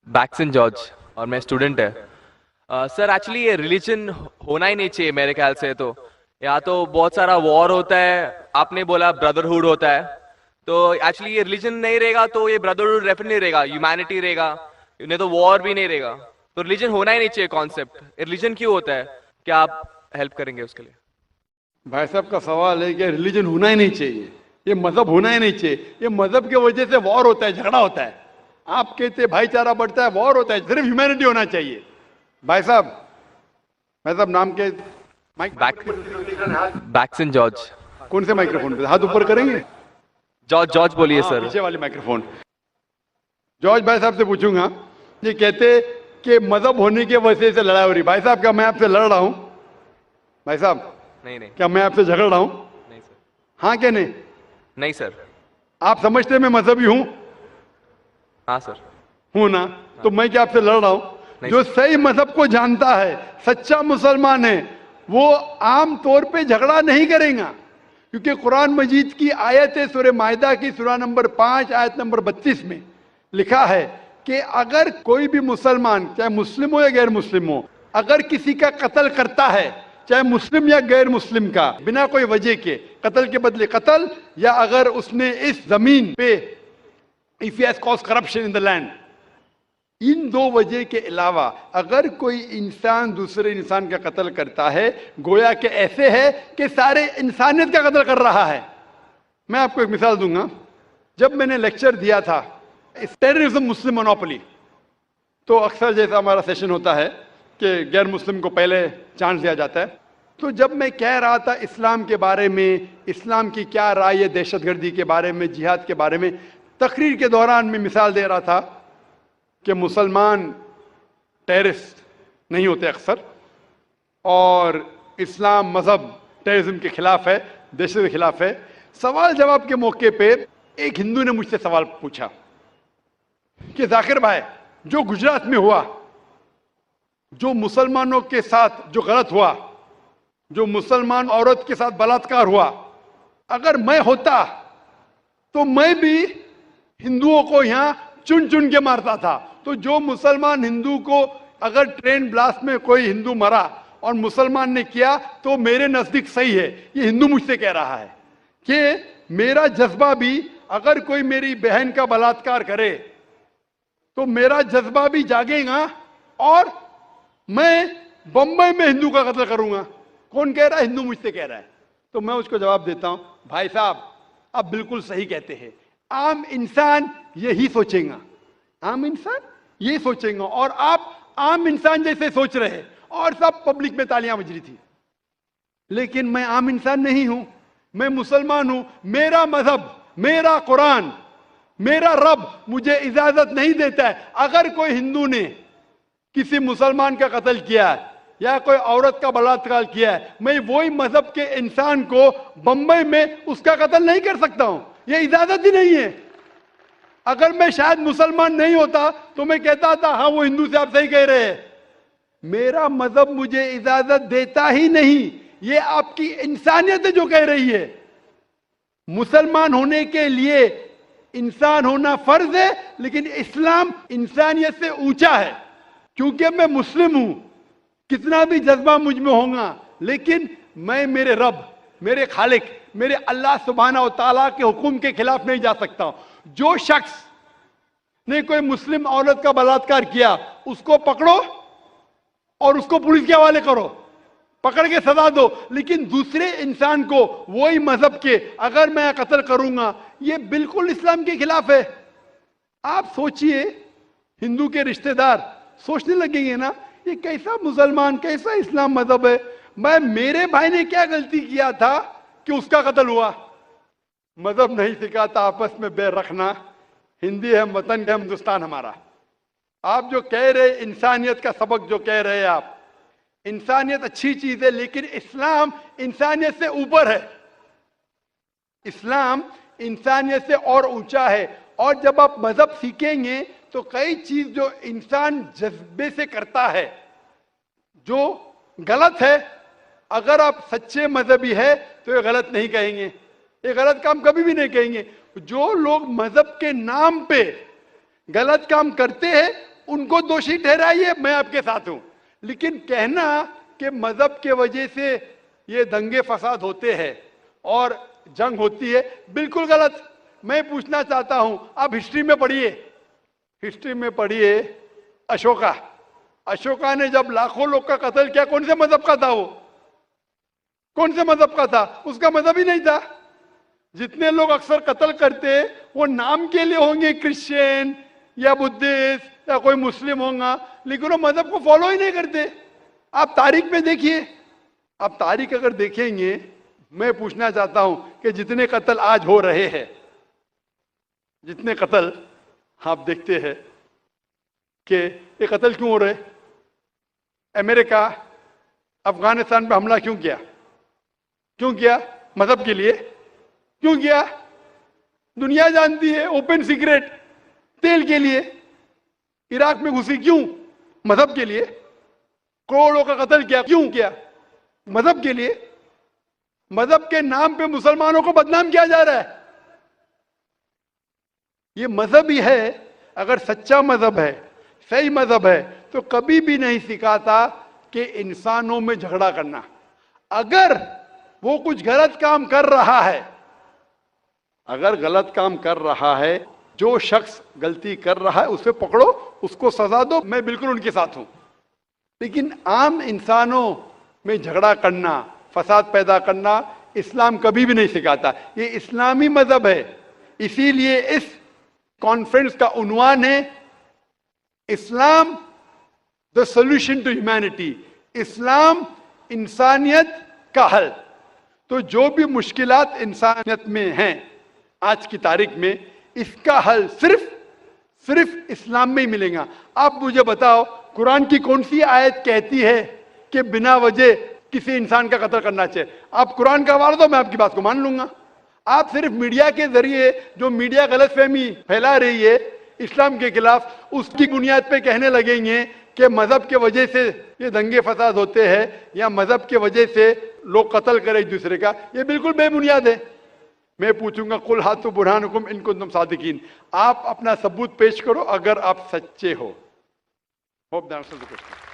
बैक्सन George और मैं student है। सर एक्चुअली ये रिलीजन होना ही नहीं चाहिए मेरे ख्याल से। तो या तो बहुत सारा वॉर होता है, आपने बोला ब्रदरहुड होता है, तो एक्चुअली ये रिलीजन नहीं रहेगा तो ये ब्रदरहुड डेफिनेटली रहेगा, ह्यूमैनिटी रहेगा, नहीं तो वॉर भी नहीं रहेगा। तो रिलीजन होना ही नहीं चाहिए कॉन्सेप्ट। रिलीजन क्यों होता है, क्या आप हेल्प करेंगे उसके लिए? भाई साहब का सवाल है कि रिलीजन होना ही नहीं चाहिए, ये मजहब होना ही नहीं चाहिए। ये मजहब की वजह से वॉर होता है, झगड़ा होता है। आप कहते भाईचारा बढ़ता है, वॉर होता है। सिर्फ ह्यूमैनिटी होना चाहिए। भाई साहब नाम के बैक्सन जॉर्ज। कौन से माइक्रोफोन पे हाथ ऊपर करेंगे? जॉर्ज जॉर्ज बोलिए सर। पीछे वाले माइक्रोफोन। जॉर्ज भाई साहब से पूछूंगा, ये कहते कि मजहब होने की वजह से लड़ाई हो रही। भाई साहब क्या मैं आपसे लड़ रहा हूं? भाई साहब नहीं नहीं क्या मैं आपसे झगड़ रहा हूं? नहीं सर। हाँ क्या नहीं? नहीं सर। आप समझते मैं मजहबी हूं? हाँ सर। हूं ना? तो मैं क्या आपसे लड़ रहा हूं? नहीं जो सही मजहब को जानता है, सच्चा मुसलमान है, वो आम तौर पे झगड़ा नहीं करेगा। क्योंकि कुरान मजीद की आयत है, सूरह माइदा की सूरा नंबर 5 आयत नंबर 32 में लिखा है कि अगर कोई भी मुसलमान, चाहे मुस्लिम हो या गैर मुस्लिम हो, अगर किसी का कत्ल करता है, चाहे मुस्लिम या गैर मुस्लिम का, बिना कोई वजह के, कत्ल के बदले कत्ल, या अगर उसने इस जमीन पे if he has cause corruption in the land, इन दो वजह के अलावा अगर कोई इंसान दूसरे इंसान का कत्ल करता है, गोया के ऐसे है कि सारे इंसानियत का कत्ल कर रहा है। मैं आपको एक मिसाल दूंगा। जब मैंने लेक्चर दिया था टेररिज्म मुस्लिम मोनोपोली, तो अक्सर जैसा हमारा सेशन होता है कि गैर मुस्लिम को पहले चांस दिया जाता है, तो जब मैं कह रहा था इस्लाम के बारे में, इस्लाम की क्या राय है दहशतगर्दी के बारे में, जिहाद के बारे में, तकरीर के दौरान मैं मिसाल दे रहा था कि मुसलमान टेररिस्ट नहीं होते अक्सर, और इस्लाम मजहब टेररिज्म के खिलाफ है, दहशत के खिलाफ है। सवाल जवाब के मौके पे एक हिंदू ने मुझसे सवाल पूछा कि जाकिर भाई, जो गुजरात में हुआ, जो मुसलमानों के साथ जो गलत हुआ, जो मुसलमान औरत के साथ बलात्कार हुआ, अगर मैं होता तो मैं भी हिंदुओं को यहां चुन चुन के मारता था। तो जो मुसलमान हिंदू को, अगर ट्रेन ब्लास्ट में कोई हिंदू मरा और मुसलमान ने किया तो मेरे नजदीक सही है। ये हिंदू मुझसे कह रहा है कि मेरा जज्बा भी, अगर कोई मेरी बहन का बलात्कार करे तो मेरा जज्बा भी जागेगा और मैं बंबई में हिंदू का कत्ल करूंगा। कौन कह रहा है? हिंदू मुझसे कह रहा है। तो मैं उसको जवाब देता हूं, भाई साहब आप बिल्कुल सही कहते हैं। आम इंसान यही सोचेगा, आम इंसान यही सोचेगा, और आप आम इंसान जैसे सोच रहे हैं, और सब पब्लिक में तालियां बज रही थी। लेकिन मैं आम इंसान नहीं हूं, मैं मुसलमान हूं। मेरा मजहब, मेरा कुरान, मेरा रब मुझे इजाजत नहीं देता है, अगर कोई हिंदू ने किसी मुसलमान का कत्ल किया है या कोई औरत का बलात्कार किया है, मैं वही मजहब के इंसान को बंबई में उसका कत्ल नहीं कर सकता हूं। यह इजाजत ही नहीं है। अगर मैं शायद मुसलमान नहीं होता तो मैं कहता था हाँ वो हिंदू से आप सही कह रहे हैं। मेरा मजहब मुझे इजाजत देता ही नहीं। ये आपकी इंसानियत है जो कह रही है। मुसलमान होने के लिए इंसान होना फर्ज है, लेकिन इस्लाम इंसानियत से ऊंचा है। क्योंकि मैं मुस्लिम हूं, कितना भी जज्बा मुझ में होगा, लेकिन मैं मेरे रब, मेरे खालिक, मेरे अल्लाह सुब्हानहू व तआला के हुक्म के खिलाफ नहीं जा सकता। जो शख्स ने कोई मुस्लिम औरत का बलात्कार किया, उसको पकड़ो और उसको पुलिस के हवाले करो, पकड़ के सजा दो, लेकिन दूसरे इंसान को वही मजहब के अगर मैं कत्ल करूंगा, ये बिल्कुल इस्लाम के खिलाफ है। आप सोचिए, हिंदू के रिश्तेदार सोचने लगेंगे ना, ये कैसा मुसलमान, कैसा इस्लाम मजहब है। मैं, मेरे भाई ने क्या गलती किया था कि उसका कत्ल हुआ? मजहब नहीं सिखाता आपस में बैर रखना। हिंदी है, वतन है, हिंदुस्तान हमारा। आप जो कह रहे, इंसानियत का सबक जो कह रहे हैं आप, इंसानियत अच्छी चीज है, लेकिन इस्लाम इंसानियत से ऊपर है। इस्लाम इंसानियत से और ऊंचा है। और जब आप मजहब सीखेंगे तो कई चीज जो इंसान जज्बे से करता है, जो गलत है, अगर आप सच्चे मजहबी है तो ये गलत नहीं कहेंगे, ये गलत काम कभी भी नहीं कहेंगे। जो लोग मजहब के नाम पे गलत काम करते हैं ان کو دوشی ٹھہرائیے، میں آپ کے ساتھ ہوں، لیکن کہنا کہ مذہب کے وجہ سے یہ دنگے فساد ہوتے ہیں اور جنگ ہوتی ہے، بالکل غلط۔ میں پوچھنا چاہتا ہوں، آپ ہسٹری میں پڑھیے، ہسٹری میں پڑھیے اشوکا نے جب لاکھوں لوگ کا قتل کیا، کون سے مذہب کا تھا وہ؟ کون سے مذہب کا تھا؟ اس کا مذہب ہی نہیں تھا۔ جتنے لوگ اکثر قتل کرتے وہ نام کے لیے ہوں گے، کرسچین یا بدھسٹ یا کوئی مسلم ہوں گا، لیکن وہ مذہب کو فالو ہی نہیں کرتے۔ آپ تاریخ میں دیکھیے، آپ تاریخ اگر دیکھیں گے، میں پوچھنا چاہتا ہوں کہ جتنے قتل آج ہو رہے ہیں، جتنے قتل آپ دیکھتے ہیں کہ یہ قتل کیوں ہو رہے؟ امریکہ افغانستان پہ حملہ کیوں کیا؟ کیوں کیا؟ مذہب کے لیے۔ کیوں کیا؟ دنیا جانتی ہے، اوپن سیکریٹ، تیل کے لیے۔ عراق میں گھسی کیوں؟ مذہب کے لیے۔ کروڑوں کا قتل کیا، کیوں کیا؟ مذہب کے لیے۔ مذہب کے نام پہ مسلمانوں کو بدنام کیا جا رہا ہے۔ یہ مذہب ہی ہے، اگر سچا مذہب ہے، صحیح مذہب ہے، تو کبھی بھی نہیں سکھاتا کہ انسانوں میں جھگڑا کرنا۔ اگر وہ کچھ غلط کام کر رہا ہے، اگر غلط کام کر رہا ہے، جو شخص غلطی کر رہا ہے اسے پکڑو، اس کو سزا دو، میں بالکل ان کے ساتھ ہوں۔ لیکن عام انسانوں میں جھگڑا کرنا، فساد پیدا کرنا اسلام کبھی بھی نہیں سکھاتا۔ یہ اسلامی مذہب ہے، اسی لیے اس کانفرنس کا عنوان ہے اسلام the solution to humanity، اسلام انسانیت کا حل۔ تو جو بھی مشکلات انسانیت میں ہیں آج کی تاریخ میں، اس کا حل صرف اسلام میں ہی ملے گا۔ آپ مجھے بتاؤ، قرآن کی کون سی آیت کہتی ہے کہ بنا وجہ کسی انسان کا قتل کرنا چاہیے؟ آپ قرآن کا حوالہ دو، میں آپ کی بات کو مان لوں گا۔ آپ صرف میڈیا کے ذریعے جو میڈیا غلط فہمی پھیلا رہی ہے اسلام کے خلاف، اس کی بنیاد پہ کہنے لگیں گے کہ مذہب کے وجہ سے یہ دنگے فساد ہوتے ہیں یا مذہب کے وجہ سے لوگ قتل کریں ایک دوسرے کا، یہ بالکل بے بنیاد ہے۔ میں پوچھوں گا قل ہاتوا برہانکم ان کنتم صادقین، آپ اپنا ثبوت پیش کرو اگر آپ سچے ہو۔ Hope that answers the question.